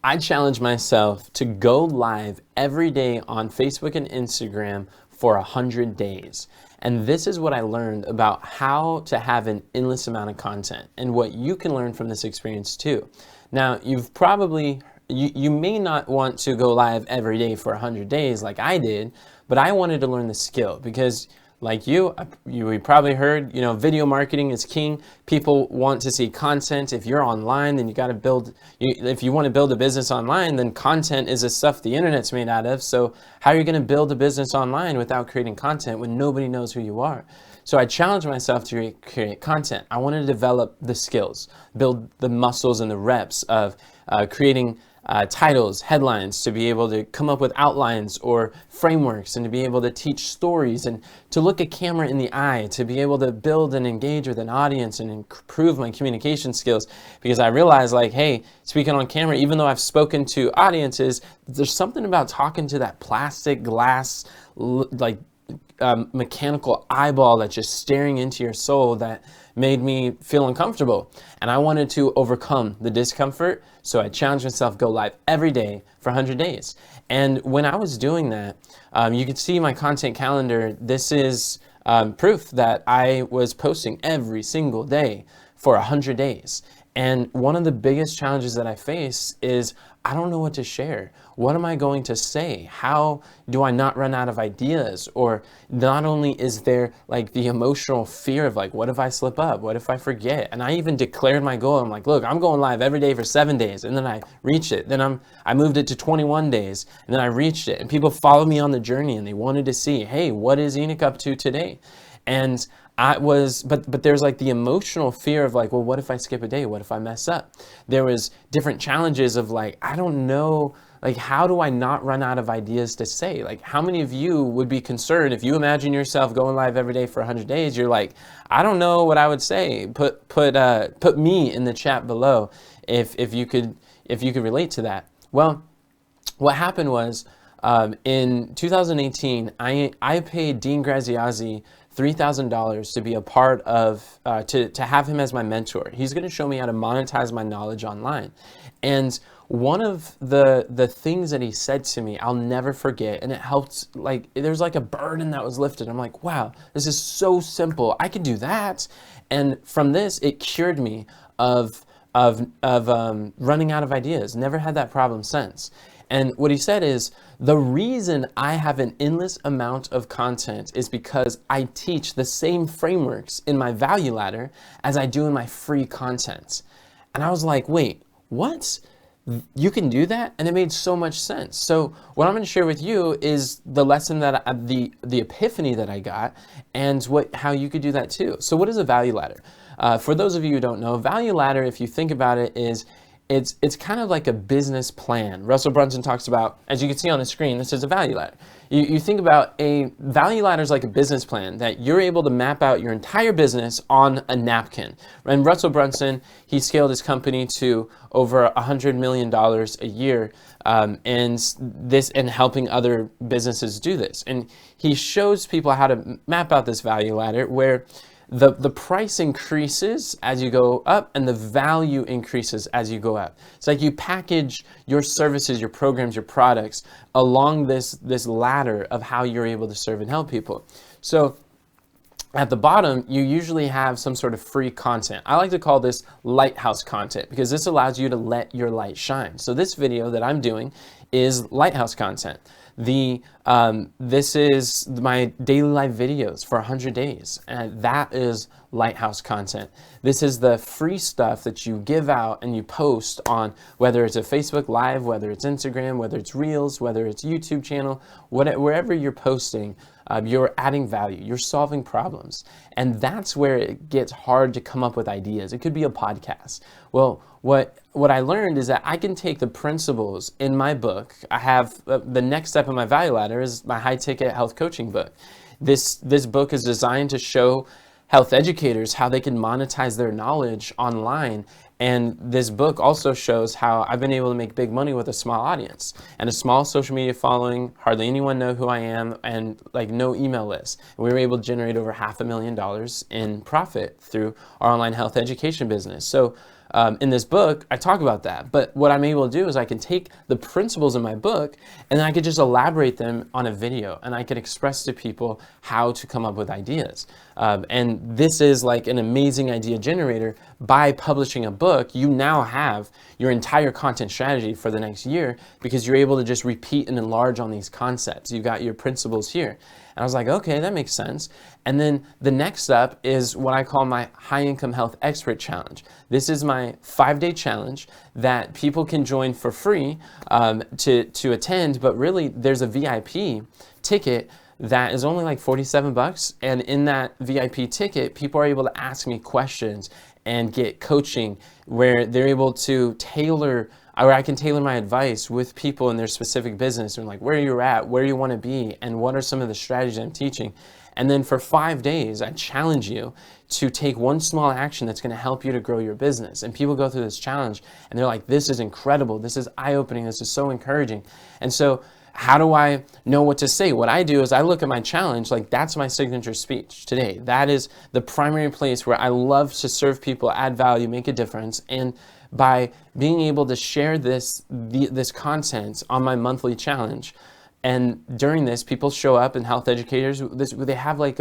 I challenge myself to go live every day on Facebook and Instagram for 100 days. And this is what I learned about how to have an endless amount of content and what you can learn from this experience too. Now, you may not want to go live every day for 100 days like I did, but I wanted to learn the skill because like you probably heard, video marketing is king. People want to see content. If you're online, then you got to build, if you want to build a business online, then content is the stuff the internet's made out of. So how are you going to build a business online without creating content when nobody knows who you are? So I challenged myself to create content. I wanted to develop the skills, build the muscles and the reps of creating titles, headlines, to be able to come up with outlines or frameworks, and to be able to teach stories, and to look a camera in the eye, to be able to build and engage with an audience and improve my communication skills. Because I realized, like, hey, speaking on camera, even though I've spoken to audiences, there's something about talking to that plastic glass, mechanical eyeball that's just staring into your soul that made me feel uncomfortable. And I wanted to overcome the discomfort, so I challenged myself, go live every day for 100 days. And when I was doing that, you can see my content calendar. This is proof that I was posting every single day for 100 days. And one of the biggest challenges that I face is I don't know what to share. What am I going to say? How do I not run out of ideas? Or not only is there like the emotional fear of like, what if I slip up? What if I forget? And I even declared my goal. I'm like, look, I'm going live every day for 7 days. And then I reached it. Then I moved it to 21 days. And then I reached it. And people followed me on the journey and they wanted to see, hey, what is Enoch up to today? And but there's like the emotional fear of like, well, what if I skip a day? What if I mess up? There was different challenges of like, I don't know, like, how do I not run out of ideas to say? Like, how many of you would be concerned if you imagine yourself going live every day for 100 days? You're like, I don't know what I would say. Put me in the chat below if you could relate to that. Well, what happened was in 2018, I paid Dean Graziazzi $3,000 to be a part of, to have him as my mentor. He's going to show me how to monetize my knowledge online. And one of the things that he said to me, I'll never forget, and it helped, like, there's like a burden that was lifted. I'm like, wow, this is so simple. I can do that. And from this, it cured me of running out of ideas. Never had that problem since. And what he said is, the reason I have an endless amount of content is because I teach the same frameworks in my value ladder as I do in my free content. And I was like, wait, what? You can do that? And it made so much sense. So what I'm going to share with you is the lesson that the epiphany that I got, and how you could do that too. So what is a value ladder? For those of you who don't know, a value ladder, if you think about it, is it's kind of like a business plan. Russell Brunson talks about, as you can see on the screen, this is a value ladder. You think about a value ladder is like a business plan that you're able to map out your entire business on a napkin. And Russell Brunson, he scaled his company to over $100 million a year, and helping other businesses do this. And he shows people how to map out this value ladder where the price increases as you go up and the value increases as you go up. It's like you package your services, your programs, your products along this ladder of how you're able to serve and help people. So at the bottom, you usually have some sort of free content. I like to call this Lighthouse content because this allows you to let your light shine. So this video that I'm doing is Lighthouse content. This is my daily live videos for 100 days, and that is Lighthouse content. This is the free stuff that you give out and you post on, whether it's a Facebook Live, whether it's Instagram, whether it's Reels, whether it's YouTube channel, wherever you're posting. You're adding value, you're solving problems. And that's where it gets hard to come up with ideas. It could be a podcast. Well, what I learned is that I can take the principles in my book. I have the next step in my value ladder is my high ticket health coaching book. This book is designed to show health educators how they can monetize their knowledge online. And this book also shows how I've been able to make big money with a small audience and a small social media following, hardly anyone know who I am, and like no email list. And we were able to generate over $500,000 in profit through our online health education business. So in this book, I talk about that. But what I'm able to do is I can take the principles in my book and then I could just elaborate them on a video, and I could express to people how to come up with ideas. And this is like an amazing idea generator. By publishing a book, you now have your entire content strategy for the next year because you're able to just repeat and enlarge on these concepts. You've got your principles here. And I was like, okay, that makes sense. And then the next step is what I call my High Income Health Expert Challenge. This is my 5-day challenge that people can join for free to attend, but really there's a VIP ticket that is only like 47 bucks. And in that VIP ticket, people are able to ask me questions and get coaching where they're able to tailor, or I can tailor my advice with people in their specific business and like where you're at, where you want to be, and what are some of the strategies I'm teaching. And then for 5 days, I challenge you to take one small action that's going to help you to grow your business. And people go through this challenge and they're like, this is incredible. This is eye-opening. This is so encouraging. And so how do I know what to say? What I do is I look at my challenge, like that's my signature speech today. That is the primary place where I love to serve people, add value, make a difference. And by being able to share this content on my monthly challenge, and during this, people show up, and health educators, they have like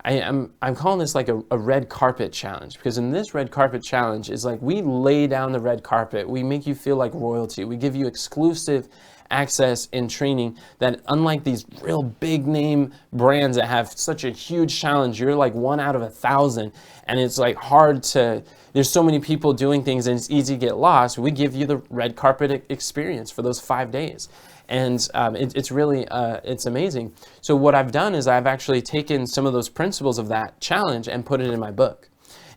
I'm calling this like a red carpet challenge, because in this red carpet challenge is like we lay down the red carpet. We make you feel like royalty. We give you exclusive access and training that, unlike these real big name brands that have such a huge challenge, you're like 1 out of 1,000, and it's like hard to, there's so many people doing things and it's easy to get lost. We give you the red carpet experience for those 5 days. And it's really, it's amazing. So what I've done is I've actually taken some of those principles of that challenge and put it in my book.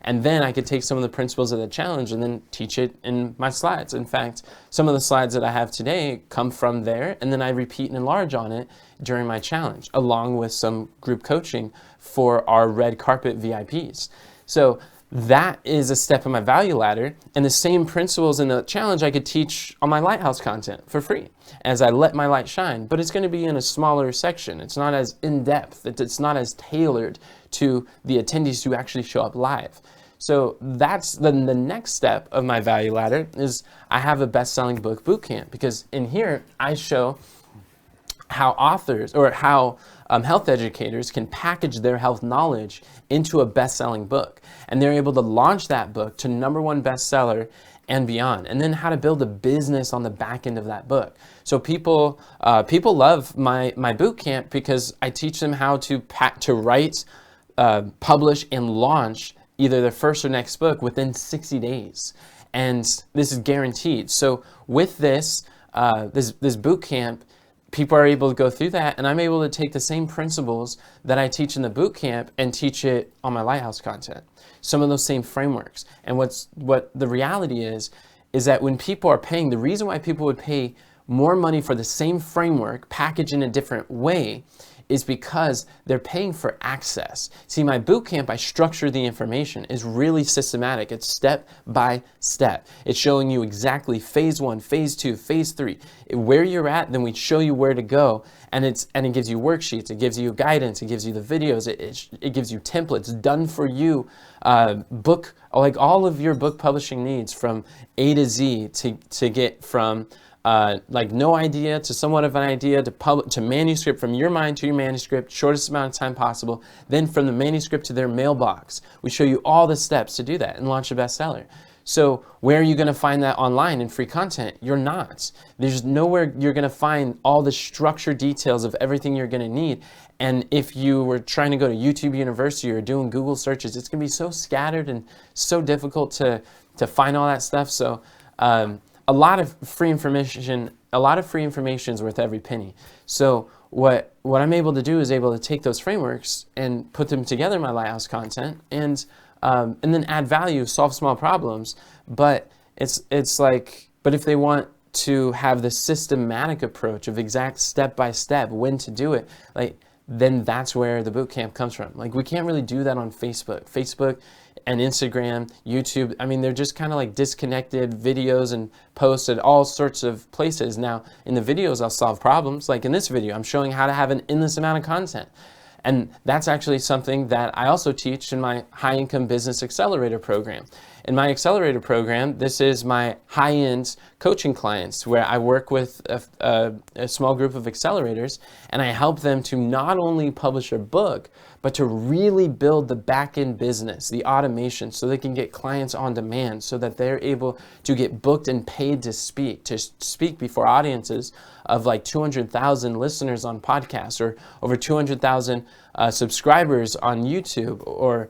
And then I could take some of the principles of the challenge and then teach it in my slides. In fact, some of the slides that I have today come from there, and then I repeat and enlarge on it during my challenge, along with some group coaching for our red carpet VIPs. So that is a step in my value ladder, and the same principles in the challenge I could teach on my Lighthouse content for free as I let my light shine, but it's going to be in a smaller section. It's not as in-depth, it's not as tailored to the attendees who actually show up live. So that's the next step of my value ladder is I have a best-selling book bootcamp, because in here I show how authors or how health educators can package their health knowledge into a best-selling book, and they're able to launch that book to #1 bestseller and beyond, and then how to build a business on the back end of that book. So people love my boot camp because I teach them how to write, publish, and launch either their first or next book within 60 days, and this is guaranteed. So with this boot camp, people are able to go through that, and I'm able to take the same principles that I teach in the boot camp and teach it on my Lighthouse content. Some of those same frameworks. And what the reality is that when people are paying, the reason why people would pay more money for the same framework packaged in a different way is because they're paying for access. See, my bootcamp, I structure the information. It's really systematic. It's step by step. It's showing you exactly phase 1, phase 2, phase 3, where you're at. Then we show you where to go, and it gives you worksheets. It gives you guidance. It gives you the videos. It gives you templates done for you. Book, like all of your book publishing needs from A to Z to get from like no idea to somewhat of an idea to manuscript, from your mind to your manuscript, shortest amount of time possible. Then from the manuscript to their mailbox. We show you all the steps to do that and launch a bestseller. So where are you going to find that online in free content? You're not. There's nowhere you're going to find all the structured details of everything you're going to need. And if you were trying to go to YouTube University or doing Google searches, it's going to be so scattered and so difficult to find all that stuff. So a lot of free information is worth every penny. So what I'm able to do is able to take those frameworks and put them together in my Lighthouse content, and then add value, solve small problems. But but if they want to have the systematic approach of exact step by step when to do it, then that's where the bootcamp comes from. Like, we can't really do that on Facebook and Instagram, YouTube. I mean, they're just kind of like disconnected videos and posts at all sorts of places. Now, in the videos, I'll solve problems. Like in this video, I'm showing how to have an endless amount of content. And that's actually something that I also teach in my High-Income Business Accelerator program. in my accelerator program, this is my high-end coaching clients where I work with a small group of accelerators, and I help them to not only publish a book, but to really build the back-end business, the automation, so they can get clients on demand, so that they're able to get booked and paid to speak before audiences of like 200,000 listeners on podcasts, or over 200,000 subscribers on YouTube, or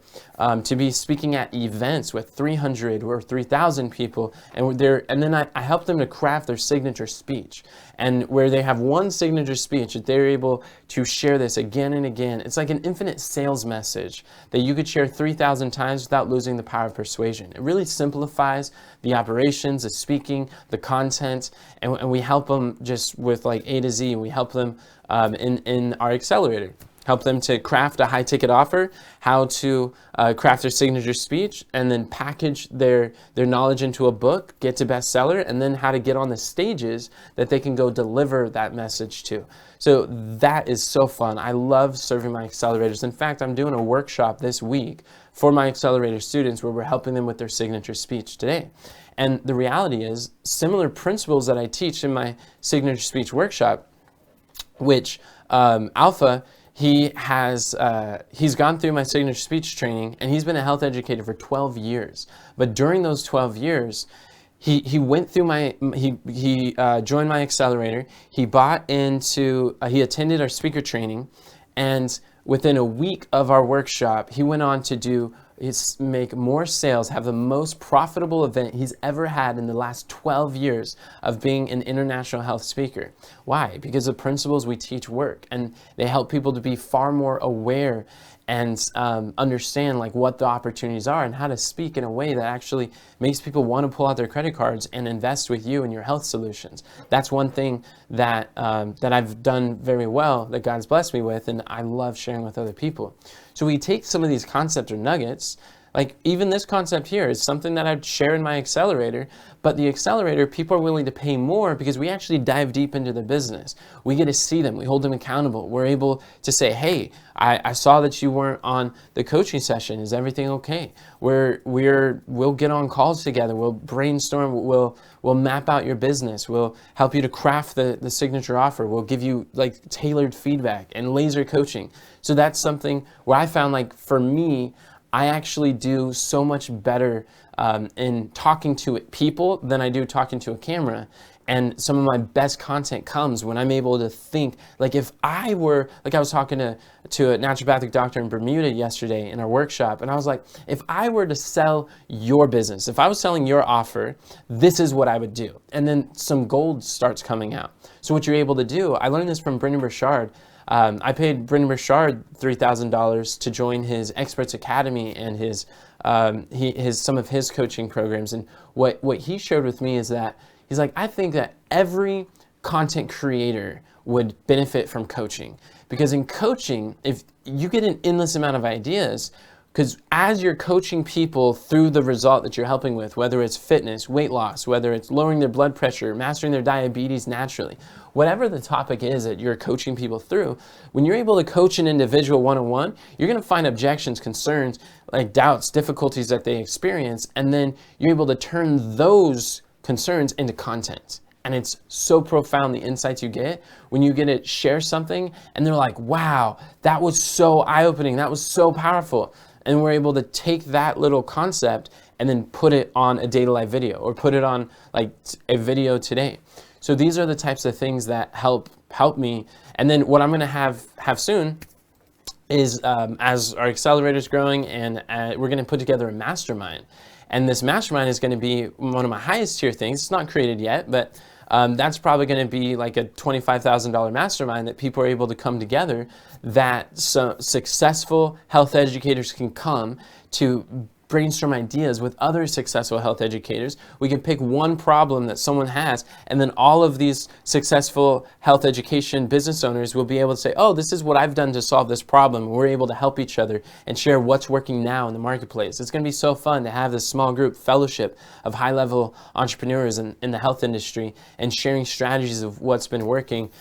to be speaking at events with 300 or 3,000 people, and then I help them to craft their signature speech, and where they have one signature speech that they're able to share this again and again. It's like an infinite sales message that you could share 3,000 times without losing the power of persuasion. It really simplifies the operations, the speaking, the content, and we help them just with like A to Z. We help them in our accelerator. Help them to craft a high-ticket offer, how to craft their signature speech, and then package their knowledge into a book, get to bestseller, and then how to get on the stages that they can go deliver that message to. So that is so fun. I love serving my accelerators. In fact, I'm doing a workshop this week for my accelerator students where we're helping them with their signature speech today. And the reality is, similar principles that I teach in my signature speech workshop, which Alpha, he's gone through my signature speech training, and he's been a health educator for 12 years. But during those 12 years, he went through he joined my accelerator. He he attended our speaker training, and within a week of our workshop, he went on to make more sales, have the most profitable event he's ever had in the last 12 years of being an international health speaker. Why? Because the principles we teach work, and they help people to be far more aware and understand like what the opportunities are and how to speak in a way that actually makes people want to pull out their credit cards and invest with you in your health solutions. That's one thing that I've done very well, that God's blessed me with, and I love sharing with other people. So we take some of these concepts or nuggets, like even this concept here is something that I'd share in my accelerator, but the accelerator, people are willing to pay more because we actually dive deep into the business. We get to see them, we hold them accountable. We're able to say, hey, I saw that you weren't on the coaching session. Is everything okay? We'll get on calls together. We'll brainstorm. We'll map out your business. We'll help you to craft the signature offer. We'll give you like tailored feedback and laser coaching. So that's something where I found, like, for me, I actually do so much better in talking to people than I do talking to a camera. And some of my best content comes when I'm able to think, like, if I were, like, I was talking to a naturopathic doctor in Bermuda yesterday in our workshop, and I was like, if I were to sell your business, if I was selling your offer, this is what I would do. And then some gold starts coming out. So what you're able to do, I learned this from Brendan Burchard. I paid Brendan Burchard $3,000 to join his Experts Academy and his some of his coaching programs. And what he shared with me is that he's like, I think that every content creator would benefit from coaching, because in coaching, if you get an endless amount of ideas, because as you're coaching people through the result that you're helping with, whether it's fitness, weight loss, whether it's lowering their blood pressure, mastering their diabetes naturally, whatever the topic is that you're coaching people through, when you're able to coach an individual one-on-one, you're going to find objections, concerns, like doubts, difficulties that they experience, and then you're able to turn those concerns into content. And it's so profound, the insights you get when you get to share something and they're like, wow, that was so eye-opening, that was so powerful. And we're able to take that little concept and then put it on a Data Live video, or put it on like a video today. So these are the types of things that help me. And then what I'm going to have soon is, as our accelerator is growing, and we're going to put together a mastermind. And this mastermind is going to be one of my highest tier things. It's not created yet, but that's probably going to be like a $25,000 mastermind that people are able to come together, that successful health educators can come to brainstorm ideas with other successful health educators. We can pick one problem that someone has, and then all of these successful health education business owners will be able to say, oh, this is what I've done to solve this problem. We're able to help each other and share what's working now in the marketplace. It's going to be so fun to have this small group fellowship of high-level entrepreneurs in the health industry, and sharing strategies of what's been working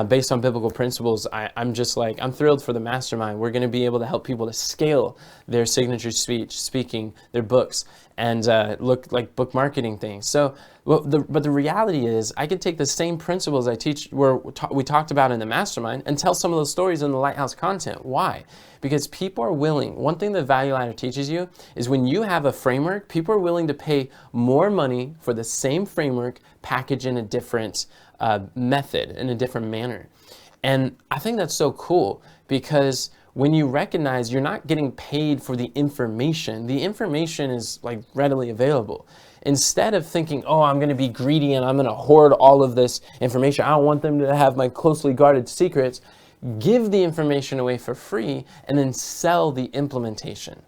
based on biblical principles. I'm thrilled for the mastermind. We're going to be able to help people to scale their signature speaking marketing their books and look like book marketing things. So, but the reality is, I could take the same principles I teach, we talked about in the mastermind, and tell some of those stories in the Lighthouse content. Why? Because people are willing. One thing that Value Ladder teaches you is when you have a framework, people are willing to pay more money for the same framework packaged in a different method, in a different manner. And I think that's so cool, because when you recognize you're not getting paid for the information is like readily available. Instead of thinking, oh, I'm going to be greedy and I'm going to hoard all of this information, I don't want them to have my closely guarded secrets, give the information away for free and then sell the implementation.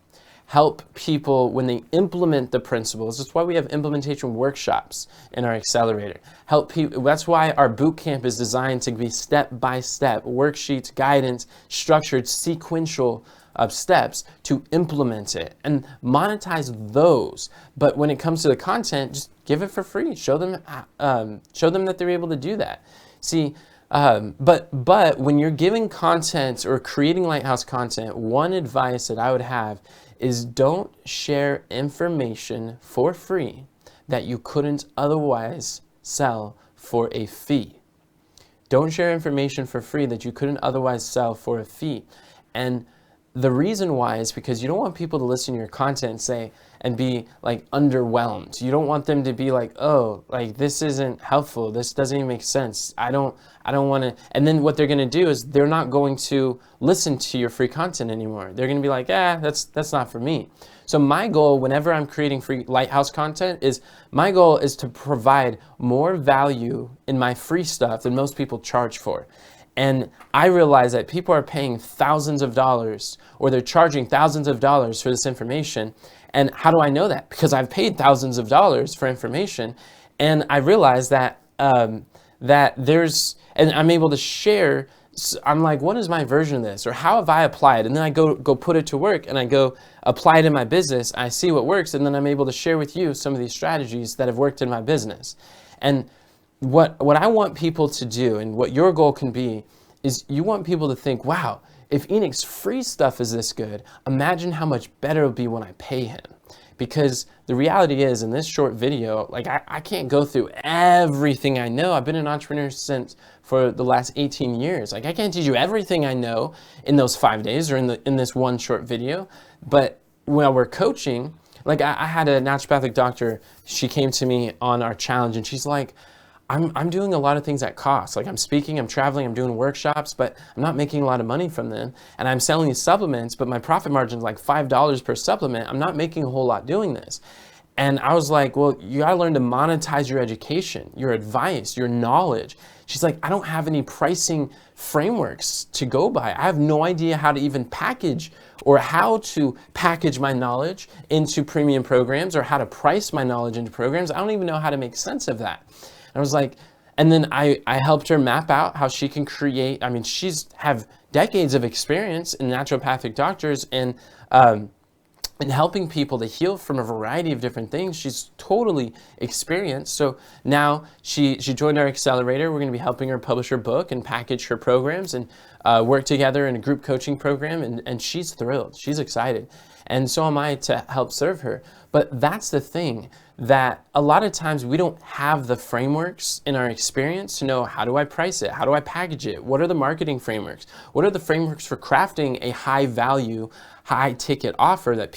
Help people when they implement the principles. That's why we have implementation workshops in our accelerator. Help people. That's why our bootcamp is designed to be step-by-step worksheets, guidance, structured, sequential steps to implement it and monetize those. But when it comes to the content, just give it for free. Show them that they're able to do that. See. But when you're giving content or creating Lighthouse content, one advice that I would have is don't share information for free that you couldn't otherwise sell for a fee. Don't share information for free that you couldn't otherwise sell for a fee. And the reason why is because you don't want people to listen to your content and be like underwhelmed. You don't want them to be like, oh, like this isn't helpful. This doesn't even make sense. I don't want to. And then what they're going to do is they're not going to listen to your free content anymore. They're going to be like, that's not for me. So my goal whenever I'm creating free Lighthouse content is my goal is to provide more value in my free stuff than most people charge for. And I realize that people are paying thousands of dollars or they're charging thousands of dollars for this information. And how do I know that? Because I've paid thousands of dollars for information. And I realize that and I'm able to share. I'm like, what is my version of this? Or how have I applied? And then I go put it to work and I go apply it in my business. I see what works. And then I'm able to share with you some of these strategies that have worked in my business. And what I want people to do and what your goal can be is you want people to think, wow, if Enoch's free stuff is this good, imagine how much better it'll be when I pay him. Because the reality is in this short video, like I can't go through everything I know. I've been an entrepreneur for the last 18 years. Like I can't teach you everything I know in those 5 days or in this one short video. But when we're coaching, like I had a naturopathic doctor, she came to me on our challenge and she's like, I'm doing a lot of things at cost. Like I'm speaking, I'm traveling, I'm doing workshops, but I'm not making a lot of money from them. And I'm selling these supplements, but my profit margin is like $5 per supplement. I'm not making a whole lot doing this. And I was like, well, you gotta learn to monetize your education, your advice, your knowledge. She's like, I don't have any pricing frameworks to go by. I have no idea how to even package or how to package my knowledge into premium programs or how to price my knowledge into programs. I don't even know how to make sense of that. I was like, and then I helped her map out how she can create. I mean, she's have decades of experience in naturopathic doctors and helping people to heal from a variety of different things. She's totally experienced. So now she joined our accelerator. We're going to be helping her publish her book and package her programs and work together in a group coaching program. And she's thrilled. She's excited. And so am I to help serve her. But that's the thing, that a lot of times we don't have the frameworks in our experience to know, how do I price it? How do I package it? What are the marketing frameworks? What are the frameworks for crafting a high value, high ticket offer that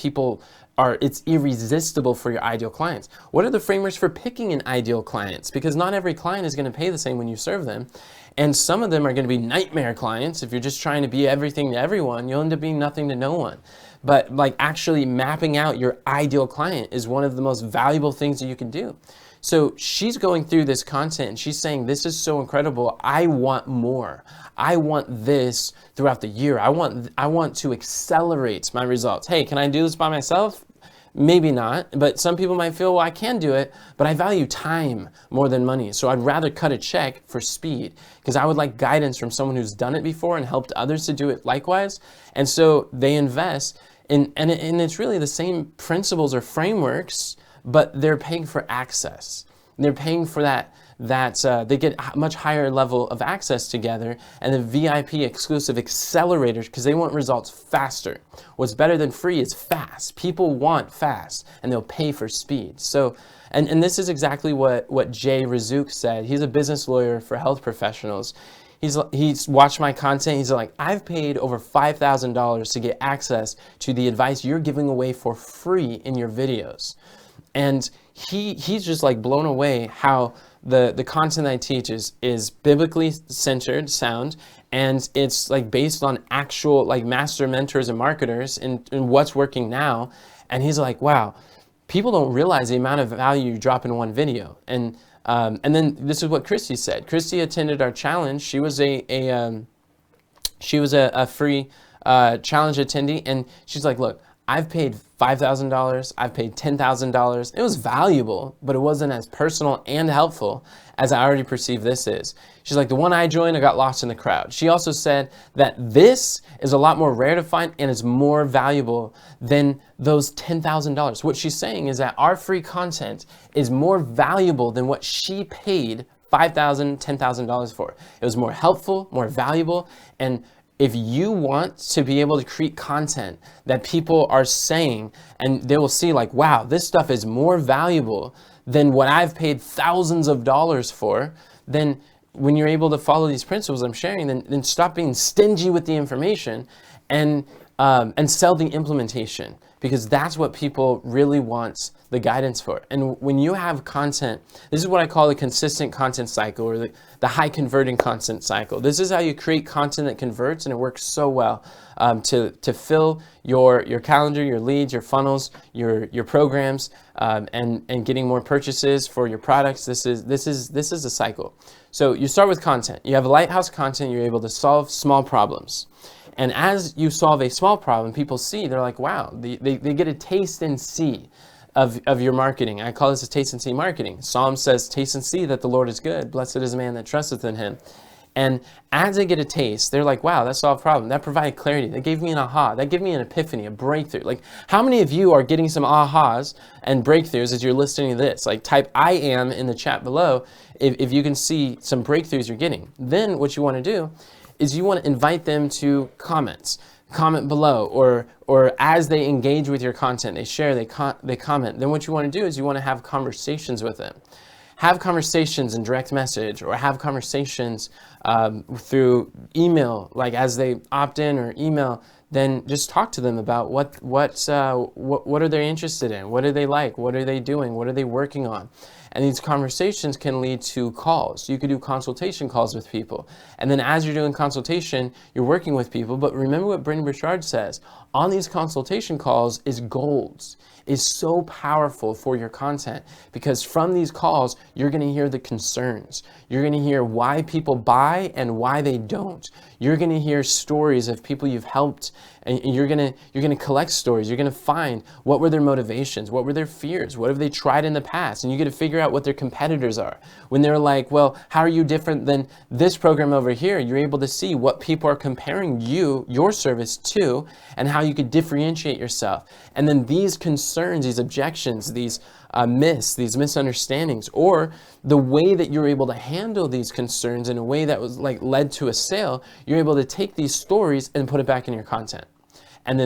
it's irresistible for your ideal clients? What are the frameworks for picking an ideal clients? Because not every client is going to pay the same when you serve them. And some of them are going to be nightmare clients. If you're just trying to be everything to everyone, you'll end up being nothing to no one. But like actually mapping out your ideal client is one of the most valuable things that you can do. So she's going through this content and she's saying, this is so incredible. I want more. I want this throughout the year. I want to accelerate my results. Hey, can I do this by myself? Maybe not, but some people might feel, well, I can do it, but I value time more than money. So I'd rather cut a check for speed because I would like guidance from someone who's done it before and helped others to do it likewise. And so they invest in, and it's really the same principles or frameworks, but they're paying for access. And they're paying for that they get a much higher level of access together, and the VIP exclusive accelerators, because they want results faster. What's better than free is fast. People want fast, and they'll pay for speed. So, and this is exactly what Jay Razzouk said. He's a business lawyer for health professionals. He's watched my content. He's like, I've paid over $5,000 to get access to the advice you're giving away for free in your videos. And he's just like blown away how the content I teach is biblically centered, sound, and it's like based on actual like master mentors and marketers in what's working now. And he's like, wow, people don't realize the amount of value you drop in one video. And then this is what Christy said. Christy attended our challenge. She was a free challenge attendee, and she's like, look, I've paid $5,000, I've paid $10,000. It was valuable, but it wasn't as personal and helpful as I already perceive this is. She's like, the one I joined, I got lost in the crowd. She also said that this is a lot more rare to find and is more valuable than those $10,000. What she's saying is that our free content is more valuable than what she paid $5,000, $10,000 for. It was more helpful, more valuable, and if you want to be able to create content that people are saying and they will see like, wow, this stuff is more valuable than what I've paid thousands of dollars for, then when you're able to follow these principles I'm sharing, then stop being stingy with the information and sell the implementation, because that's what people really want the guidance for. And when you have content, this is what I call the consistent content cycle, or the high converting content cycle. This is how you create content that converts, and it works so well to fill your calendar, your leads, your funnels, your programs, and getting more purchases for your products. This is a cycle. So you start with content. You have Lighthouse content. You're able to solve small problems. And as you solve a small problem, people see, they're like, wow, they get a taste and see of your marketing. I call this a taste and see marketing. Psalm says, taste and see that the Lord is good. Blessed is the man that trusteth in him. And as they get a taste, they're like, wow, that solved a problem. That provided clarity. That gave me an aha. That gave me an epiphany, a breakthrough. Like, how many of you are getting some ahas and breakthroughs as you're listening to this? Like, type I am in the chat below if you can see some breakthroughs you're getting. Then what you want to do is you want to invite them to comment below, or as they engage with your content, they share, they comment. Then what you want to do is you want to have conversations with them. Have conversations in direct message, or have conversations through email, like as they opt in or email. Then just talk to them about what are they interested in, what do they like, what are they doing, what are they working on. And these conversations can lead to calls. You could do consultation calls with people. And then as you're doing consultation, you're working with people. But remember what Brendon Burchard says, on these consultation calls is gold. Is so powerful for your content, because from these calls, you're going to hear the concerns. You're going to hear why people buy and why they don't. You're going to hear stories of people you've helped, and you're going to collect stories. You're going to find what were their motivations, what were their fears, what have they tried in the past, and you get to figure out what their competitors are. When they're like, well, how are you different than this program over here? You're able to see what people are comparing your service to, and how you could differentiate yourself. And then these concerns, these objections, these myths, these misunderstandings, or the way that you're able to handle these concerns in a way that was like led to a sale, you're able to take these stories and put it back in your content. And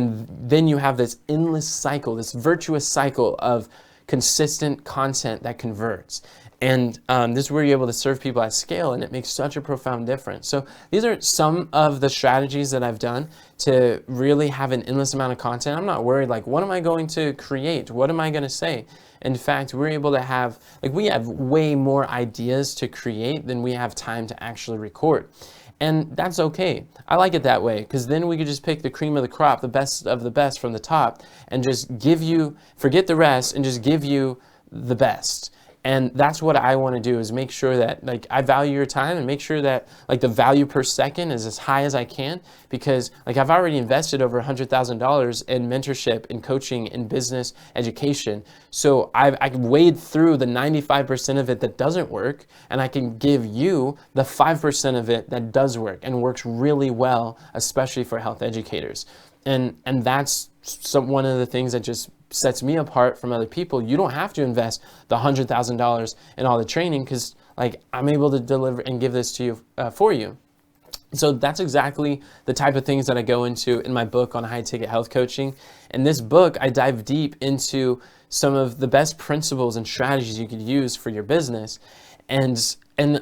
then you have this endless cycle, this virtuous cycle of consistent content that converts. And this is where you're able to serve people at scale, and it makes such a profound difference. So these are some of the strategies that I've done to really have an endless amount of content. I'm not worried, like, what am I going to create? What am I going to say? In fact, we're able to have, like, we have way more ideas to create than we have time to actually record. And that's okay. I like it that way, because then we could just pick the cream of the crop, the best of the best from the top, and just give you, forget the rest, and just give you the best. And that's what I want to do, is make sure that, like, I value your time and make sure that, like, the value per second is as high as I can, because, like, I've already invested over $100,000 in mentorship, in coaching, in business education. So I can wade through the 95% of it that doesn't work, and I can give you the 5% of it that does work and works really well, especially for health educators. And that's one of the things that just sets me apart from other people. You don't have to invest the $100,000 in all the training, because like I'm able to deliver and give this to you for you. So that's exactly the type of things that I go into in my book on high ticket health coaching. In this book, I dive deep into some of the best principles and strategies you could use for your business. And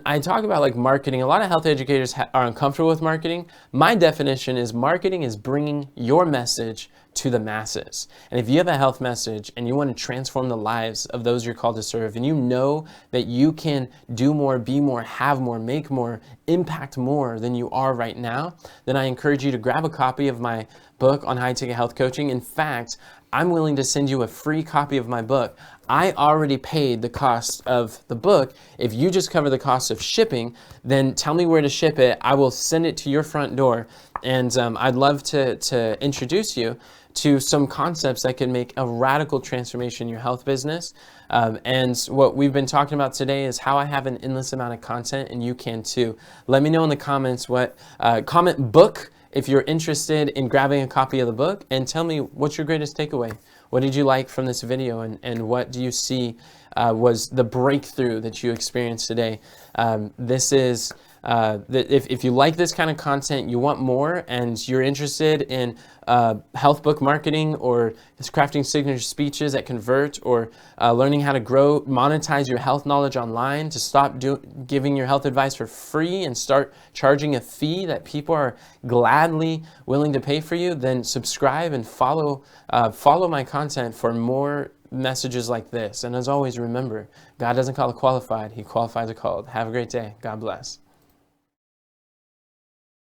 I talk about like marketing. A lot of health educators are uncomfortable with marketing. My definition is marketing is bringing your message to the masses. And if you have a health message and you want to transform the lives of those you're called to serve, and you know that you can do more, be more, have more, make more, impact more than you are right now, then I encourage you to grab a copy of my book on high ticket health coaching. In fact, I'm willing to send you a free copy of my book. I already paid the cost of the book. If you just cover the cost of shipping, then tell me where to ship it. I will send it to your front door. And I'd love to introduce you to some concepts that can make a radical transformation in your health business. And what we've been talking about today is how I have an endless amount of content, and you can too. Let me know in the comments comment book if you're interested in grabbing a copy of the book, and tell me what's your greatest takeaway. What did you like from this video, and what do you see was the breakthrough that you experienced today? If you like this kind of content, you want more, and you're interested in health book marketing, or crafting signature speeches that convert, or learning how to monetize your health knowledge online, to stop giving your health advice for free and start charging a fee that people are gladly willing to pay for you, then subscribe and follow my content for more messages like this. And as always, remember, God doesn't call the qualified, He qualifies the called. Have a great day. God bless.